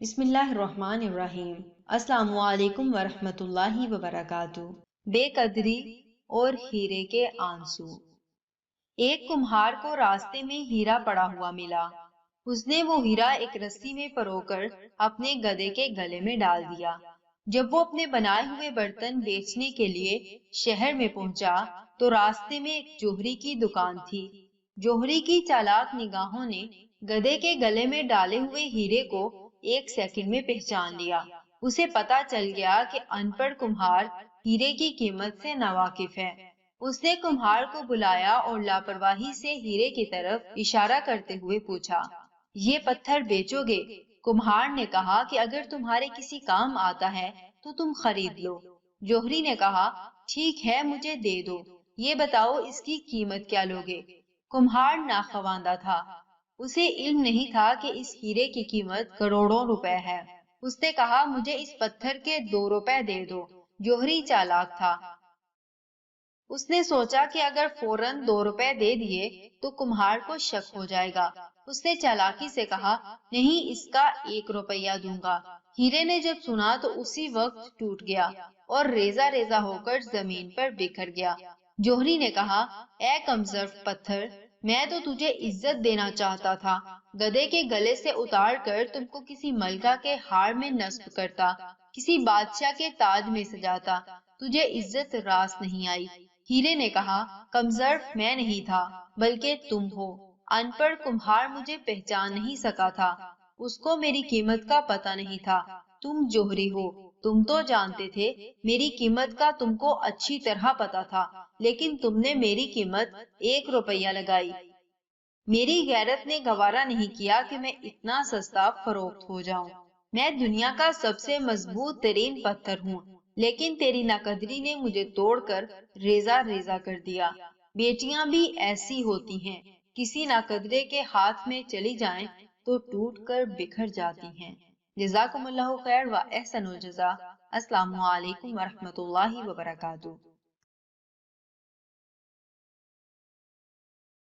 بسم اللہ الرحمن الرحیم۔ السلام علیکم ورحمۃ اللہ وبرکاتہ۔ بے قدری اور ہیرے کے آنسو۔ ایک کمہار کو راستے میں ہیرا پڑا ہوا ملا۔ اس نے وہ ہیرا ایک رسی میں پرو کر اپنے گدھے کے گلے میں ڈال دیا۔ جب وہ اپنے بنائے ہوئے برتن بیچنے کے لیے شہر میں پہنچا تو راستے میں ایک جوہری کی دکان تھی۔ جوہری کی چالاک نگاہوں نے گدھے کے گلے میں ڈالے ہوئے ہیرے کو ایک سیکنڈ میں پہچان لیا۔ اسے پتا چل گیا کہ ان پڑھ کمہار ہیرے کی قیمت سے ناواقف ہے۔ اس نے کمہار کو بلایا اور لاپرواہی سے ہیرے کی طرف اشارہ کرتے ہوئے پوچھا، یہ پتھر بیچو گے؟ کمہار نے کہا کہ اگر تمہارے کسی کام آتا ہے تو تم خرید لو۔ جوہری نے کہا، ٹھیک ہے مجھے دے دو، یہ بتاؤ اس کی قیمت کیا لوگے؟ کمہار ناخواندہ تھا۔ اسے علم نہیں تھا کہ اس ہیرے کی قیمت کروڑوں روپے ہے۔ اس نے کہا، مجھے اس پتھر کے 2 روپے دے دو۔ جوہری چالاک تھا۔ اس نے سوچا کہ اگر فوراً 2 روپے دے دیے تو کمہار کو شک ہو جائے گا۔ اس نے چالاکی سے کہا، نہیں، اس کا 1 روپیہ دوں گا۔ ہیرے نے جب سنا تو اسی وقت ٹوٹ گیا اور ریزہ ریزہ ہو کر زمین پر بکھر گیا۔ جوہری نے کہا، اے کمظرف پتھر، میں تو تجھے عزت دینا چاہتا تھا، گدھے کے گلے سے اتار کر تم کو کسی ملکہ کے ہار میں نصب کرتا، کسی بادشاہ کے تاج میں سجاتا، تجھے عزت راس نہیں آئی۔ ہیرے نے کہا، کمظرف میں نہیں تھا بلکہ تم ہو۔ ان پڑھ کمہار مجھے پہچان نہیں سکا تھا، اس کو میری قیمت کا پتہ نہیں تھا۔ تم جوہری ہو، تم تو جانتے تھے، میری قیمت کا تم کو اچھی طرح پتا تھا، لیکن تم نے میری قیمت 1 روپیہ لگائی۔ میری غیرت نے گوارا نہیں کیا کہ میں اتنا سستا فروخت ہو جاؤں۔ میں دنیا کا سب سے مضبوط ترین پتھر ہوں، لیکن تیری ناقدری نے مجھے توڑ کر ریزہ ریزہ کر دیا۔ بیٹیاں بھی ایسی ہوتی ہیں، کسی ناقدرے کے ہاتھ میں چلی جائیں تو ٹوٹ کر بکھر جاتی ہیں۔ جزاکم اللہ خیر و احسن الجزا۔ السلام علیکم ورحمۃ اللہ وبرکاتہ۔